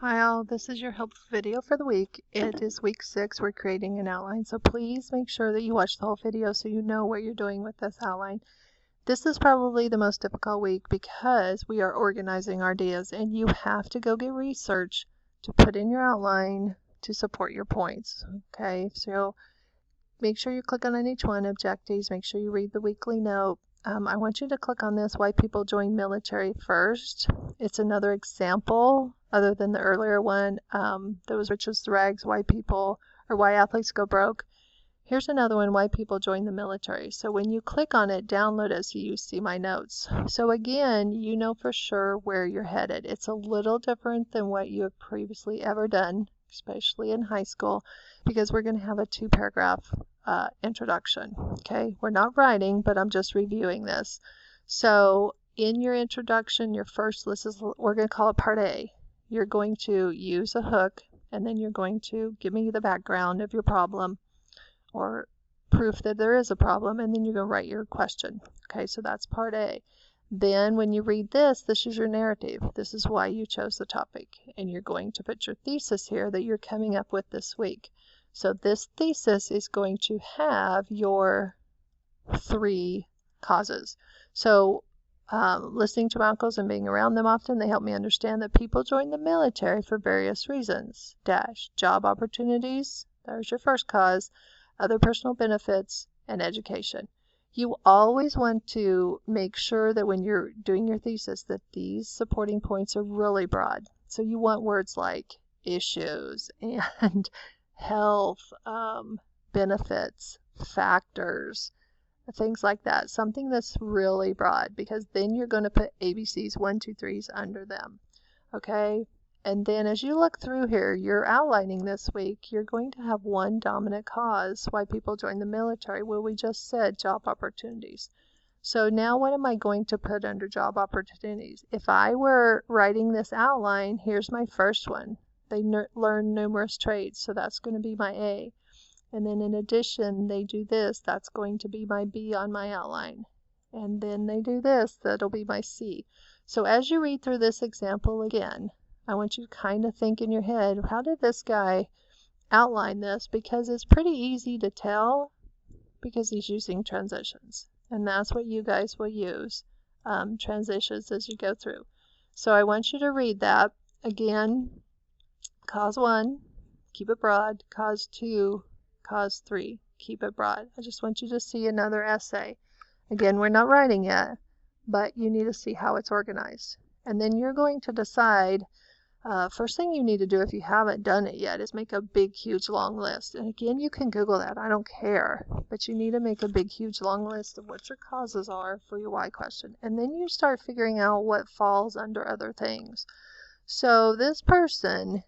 Hi all, this is your helpful video for the week. It is week 6. We're creating an outline, so please make sure that you watch the whole video so you know what you're doing with this outline. This is probably the most difficult week because we are organizing our ideas and you have to go get research to put in your outline to support your points. Okay, so make sure you click on each one, objectives, make sure you read the weekly note. I want you to click on this, why people join military first. It's another example other than the earlier one. That was Riches to Rags, why people, or why athletes go broke. Here's another one, why people join the military. So when you click on it, download it so you see my notes. So again, you know for sure where you're headed. It's a little different than what you have previously ever done, especially in high school, because we're going to have a 2-paragraph introduction. Okay, we're not writing, but I'm just reviewing this. So in your introduction, your first list is, we're going to call it part A. You're going to use a hook, and then you're going to give me the background of your problem or proof that there is a problem, and then you're going to write your question. Okay, so that's part A. Then when you read this, this is your narrative. This is why you chose the topic, and you're going to put your thesis here that you're coming up with this week. So this thesis is going to have your 3 causes. So listening to my uncles and being around them often, they help me understand that people join the military for various reasons. Job opportunities, there's your first cause, other personal benefits, and education. You always want to make sure that when you're doing your thesis that these supporting points are really broad. So you want words like issues and health, benefits, factors, things like that. Something that's really broad, because then you're going to put ABCs 1, 2, 3s under them. Okay? And then as you look through here, you're outlining this week, you're going to have one dominant cause why people join the military. Well, we just said job opportunities. So now what am I going to put under job opportunities? If I were writing this outline, here's my first one. They learn numerous trades, so that's going to be my A. And then in addition, they do this, that's going to be my B on my outline. And then they do this, that'll be my C. So as you read through this example again, I want you to kind of think in your head, how did this guy outline this? Because it's pretty easy to tell because he's using transitions. And that's what you guys will use, transitions as you go through. So I want you to read that. Again, cause 1, keep it broad. Cause 2, cause 3, keep it broad. I just want you to see another essay. Again, we're not writing yet, but you need to see how it's organized. And then you're going to decide, first thing you need to do if you haven't done it yet is make a big, huge, long list. And again, you can Google that. I don't care. But you need to make a big, huge, long list of what your causes are for your why question. And then you start figuring out what falls under other things. So this person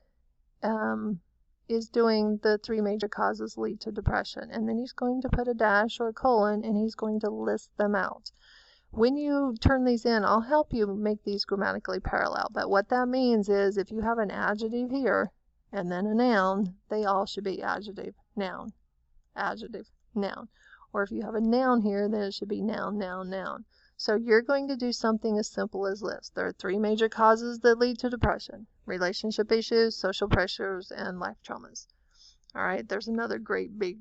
is doing the 3 major causes lead to depression. And then he's going to put a dash or a colon and he's going to list them out. When you turn these in, I'll help you make these grammatically parallel. But what that means is if you have an adjective here and then a noun, they all should be adjective, noun, adjective, noun. Or if you have a noun here, then it should be noun, noun, noun. So you're going to do something as simple as this. There are 3 major causes that lead to depression: relationship issues, social pressures, and life traumas. All right, there's another great big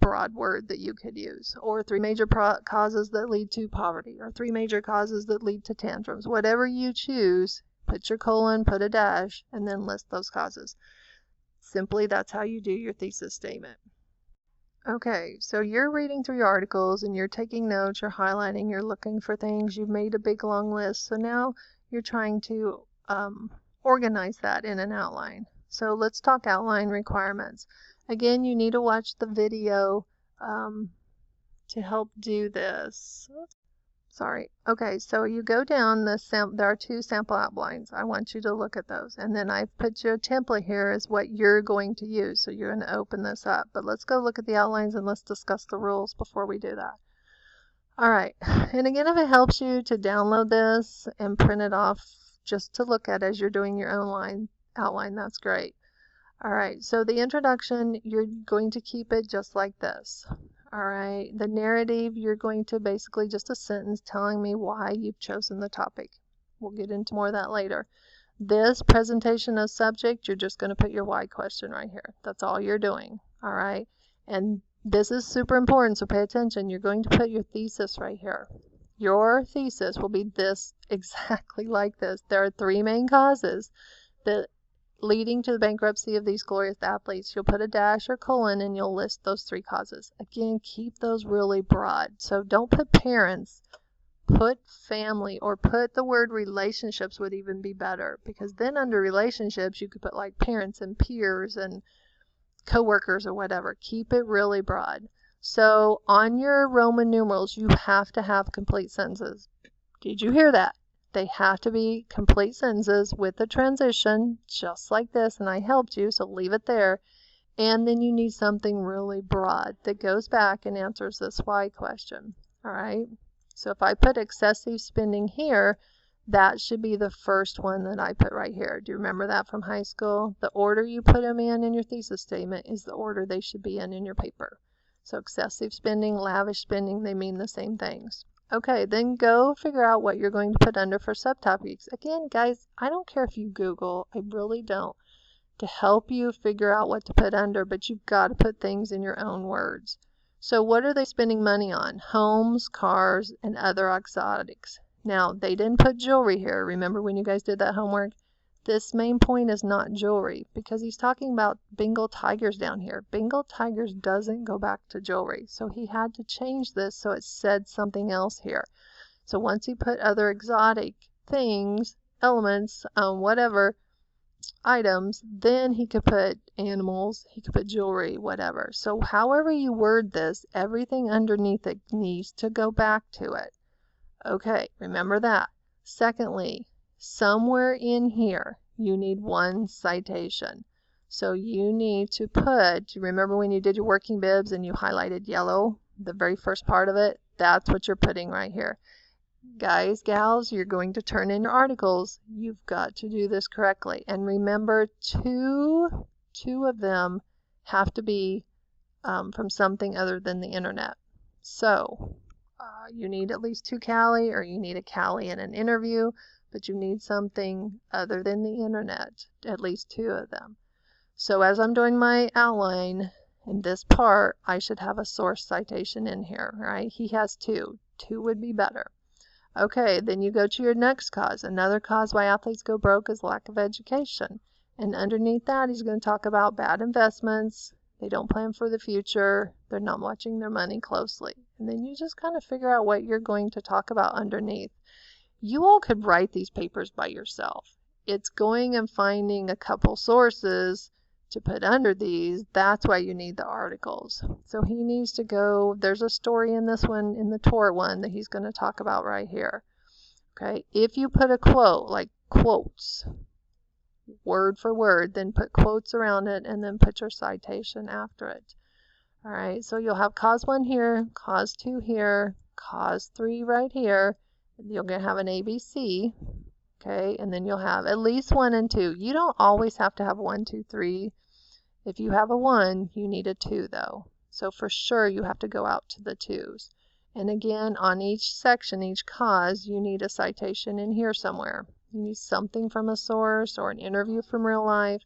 broad word that you could use. Or 3 major causes that lead to poverty, or 3 major causes that lead to tantrums. Whatever you choose, put your colon, put a dash, and then list those causes. Simply, that's how you do your thesis statement. Okay, so you're reading through your articles and you're taking notes, you're highlighting, you're looking for things, you've made a big long list. So now you're trying to organize that in an outline. So let's talk outline requirements. Again, you need to watch the video to help do this. Sorry. Okay, so you go down there are 2 sample outlines. I want you to look at those. And then I've put you a template here as what you're going to use. So you're going to open this up. But let's go look at the outlines and let's discuss the rules before we do that. All right. And again, if it helps you to download this and print it off just to look at as you're doing your own outline, that's great. All right, so the introduction, you're going to keep it just like this. All right, the narrative, you're going to basically just a sentence telling me why you've chosen the topic. We'll get into more of that later. This presentation of subject, you're just going to put your why question right here. That's all you're doing, all right? And this is super important, so pay attention. You're going to put your thesis right here. Your thesis will be this, exactly like this. There are 3 main causes that leading to the bankruptcy of these glorious athletes. You'll put a dash or colon and you'll list those 3 causes. Again, keep those really broad. So don't put parents, put family, or put the word relationships would even be better, because then under relationships you could put like parents and peers and co-workers or whatever. Keep it really broad. So on your Roman numerals, you have to have complete sentences. Did you hear that? They have to be complete sentences with a transition, just like this, and I helped you, so leave it there. And then you need something really broad that goes back and answers this why question. All right? So if I put excessive spending here, that should be the first one that I put right here. Do you remember that from high school? The order you put them in your thesis statement is the order they should be in your paper. So excessive spending, lavish spending, they mean the same things. Okay, then go figure out what you're going to put under for subtopics. Again, guys, I don't care if you Google, I really don't, to help you figure out what to put under, but you've got to put things in your own words. So what are they spending money on? Homes, cars, and other exotics. Now, they didn't put jewelry here. Remember when you guys did that homework? This main point is not jewelry, because he's talking about Bengal tigers down here. Bengal tigers doesn't go back to jewelry, so he had to change this so it said something else here. So once he put other exotic things, elements, whatever, items, then he could put animals, he could put jewelry, whatever. So however you word this, everything underneath it needs to go back to it. Okay, remember that. Secondly, somewhere in here, you need 1 citation. So you need to put, remember when you did your working bibs and you highlighted yellow, the very first part of it? That's what you're putting right here. Guys, gals, you're going to turn in your articles. You've got to do this correctly. And remember, two of them have to be from something other than the internet. So you need at least 2 Cali, or you need a Cali in an interview, but you need something other than the internet, at least 2 of them. So as I'm doing my outline in this part, I should have a source citation in here, right? He has 2. 2 would be better. Okay, then you go to your next cause. Another cause why athletes go broke is lack of education. And underneath that, he's going to talk about bad investments. They don't plan for the future. They're not watching their money closely. And then you just kind of figure out what you're going to talk about underneath. You all could write these papers by yourself. It's going and finding a couple sources to put under these. That's why you need the articles. So he needs to go, there's a story in this one, in the tour one, that he's going to talk about right here. Okay, if you put a quote, like quotes, word for word, then put quotes around it and then put your citation after it. All right, so you'll have cause 1 here, cause 2 here, cause 3 right here. You're going to have an ABC, okay, and then you'll have at least 1 and 2. You don't always have to have 1, 2, 3. If you have a 1, you need a 2 though. So for sure you have to go out to the 2s. And again, on each section, each cause, you need a citation in here somewhere. You need something from a source or an interview from real life.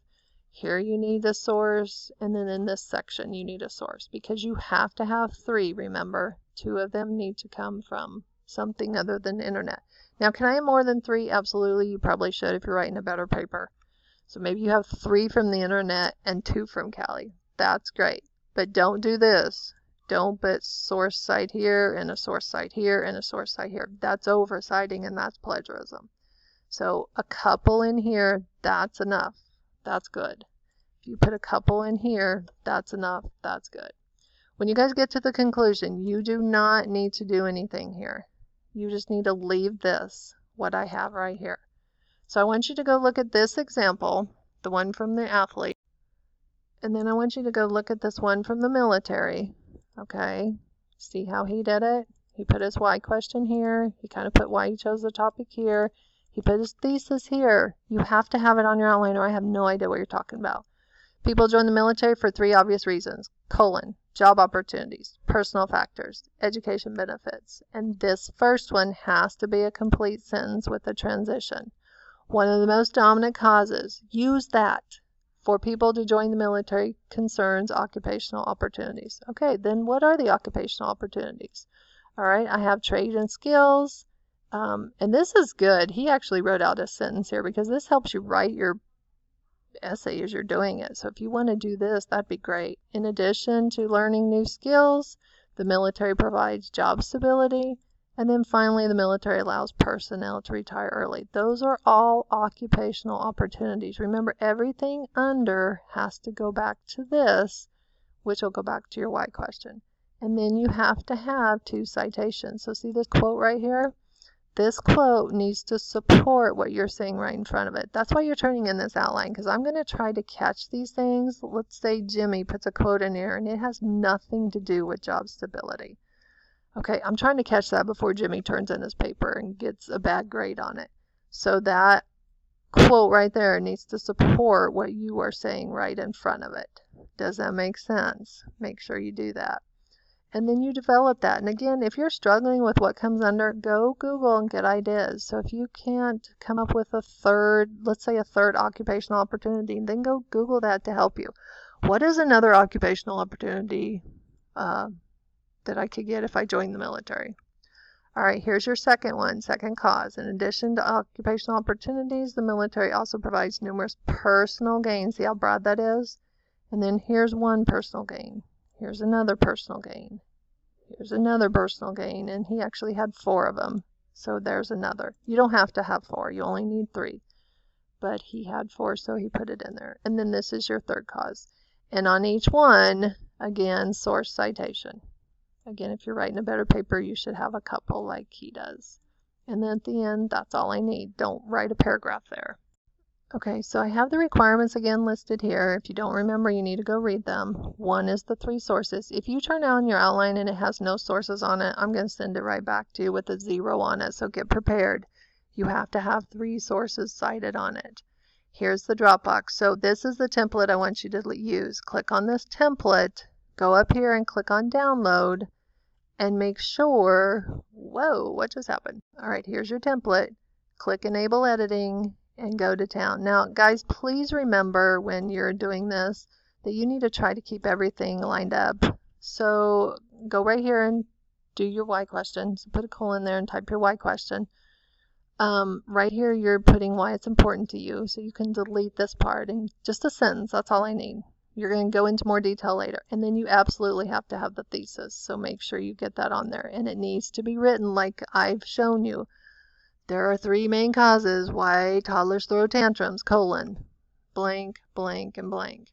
Here you need a source, and then in this section you need a source, because you have to have 3, remember. 2 of them need to come from something other than the internet. Now, can I have more than 3? Absolutely, you probably should if you're writing a better paper. So maybe you have 3 from the internet and 2 from Cali. That's great. But don't do this. Don't put source site here and a source site here and a source site here. That's oversighting and that's plagiarism. So a couple in here, that's enough. That's good. If you put a couple in here, that's enough. That's good. When you guys get to the conclusion, you do not need to do anything here. You just need to leave this, what I have right here. So I want you to go look at this example, the one from the athlete. And then I want you to go look at this one from the military. Okay, see how he did it? He put his why question here. He kind of put why he chose the topic here. He put his thesis here. You have to have it on your outline or I have no idea what you're talking about. People join the military for 3 obvious reasons. Job opportunities, personal factors, education benefits. And this first one has to be a complete sentence with a transition. One of the most dominant causes. Use that for people to join the military concerns occupational opportunities. Okay, then what are the occupational opportunities? All right, I have trade and skills. And this is good. He actually wrote out a sentence here because this helps you write your essay as you're doing it. So if you want to do this, that'd be great. In addition to learning new skills, the military provides job stability. And then finally, the military allows personnel to retire early. Those are all occupational opportunities. Remember, everything under has to go back to this, which will go back to your why question. And then you have to have 2 citations. So see this quote right here? This quote needs to support what you're saying right in front of it. That's why you're turning in this outline, because I'm going to try to catch these things. Let's say Jimmy puts a quote in here, and it has nothing to do with job stability. Okay, I'm trying to catch that before Jimmy turns in his paper and gets a bad grade on it. So that quote right there needs to support what you are saying right in front of it. Does that make sense? Make sure you do that. And then you develop that. And again, if you're struggling with what comes under, go Google and get ideas. So if you can't come up with a third, let's say a third occupational opportunity, then go Google that to help you. What is another occupational opportunity that I could get if I joined the military? All right, here's your second one, second cause. In addition to occupational opportunities, the military also provides numerous personal gains. See how broad that is? And then here's one personal gain. Here's another personal gain. Here's another personal gain. And he actually had 4 of them. So there's another. You don't have to have 4. You only need 3. But he had 4, so he put it in there. And then this is your third cause. And on each one, again, source citation. Again, if you're writing a better paper, you should have a couple like he does. And then at the end, that's all I need. Don't write a paragraph there. Okay, so I have the requirements again listed here. If you don't remember, you need to go read them. One is the 3 sources. If you turn down your outline and it has no sources on it, I'm going to send it right back to you with a 0 on it, so get prepared. You have to have 3 sources cited on it. Here's the Dropbox. So this is the template I want you to use. Click on this template, go up here and click on download, and make sure, whoa, what just happened? All right, here's your template. Click enable editing and go to town. Now, guys, please remember when you're doing this that you need to try to keep everything lined up. So go right here and do your why question. So put a colon there and type your why question. Right here, you're putting why it's important to you. So you can delete this part and just a sentence. That's all I need. You're going to go into more detail later. And then you absolutely have to have the thesis. So make sure you get that on there. And it needs to be written like I've shown you. There are 3 main causes why toddlers throw tantrums, colon, blank, blank, and blank.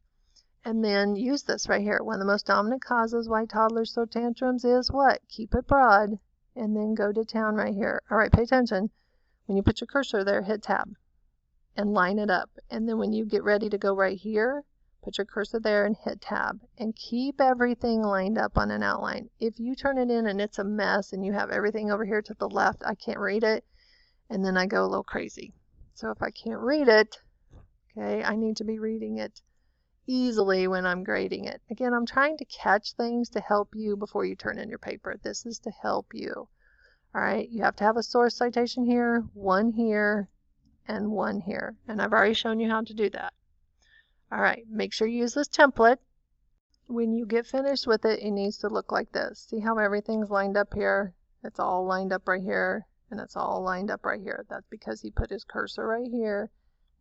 And then use this right here. One of the most dominant causes why toddlers throw tantrums is what? Keep it broad. And then go to town right here. All right, pay attention. When you put your cursor there, hit tab and line it up. And then when you get ready to go right here, put your cursor there and hit tab. And keep everything lined up on an outline. If you turn it in and it's a mess and you have everything over here to the left, I can't read it. And then I go a little crazy. So if I can't read it, okay, I need to be reading it easily when I'm grading it. Again, I'm trying to catch things to help you before you turn in your paper. This is to help you. All right, you have to have a source citation here, 1 here, and 1 here. And I've already shown you how to do that. All right, make sure you use this template. When you get finished with it, it needs to look like this. See how everything's lined up here? It's all lined up right here. And it's all lined up right here. That's because he put his cursor right here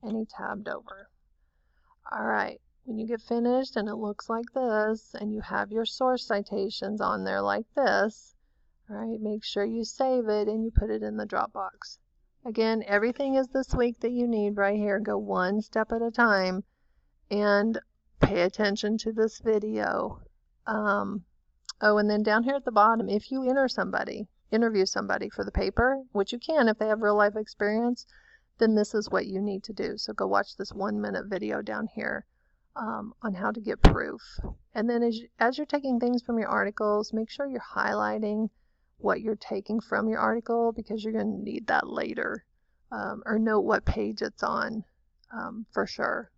and he tabbed over. All right, when you get finished and it looks like this and you have your source citations on there like this, all right, make sure you save it and you put it in the Dropbox. Again, everything is this week that you need right here. Go one step at a time and pay attention to this video. Oh, and then down here at the bottom, if you interview somebody for the paper, which you can if they have real life experience, then this is what you need to do. So go watch this 1-minute video down here on how to get proof. And then as you're taking things from your articles, make sure you're highlighting what you're taking from your article because you're going to need that later, or note what page it's on for sure.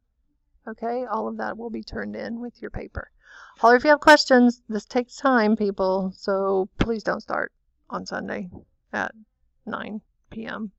Okay, all of that will be turned in with your paper. Holler if you have questions. This takes time, people, so please don't start on Sunday at 9 p.m.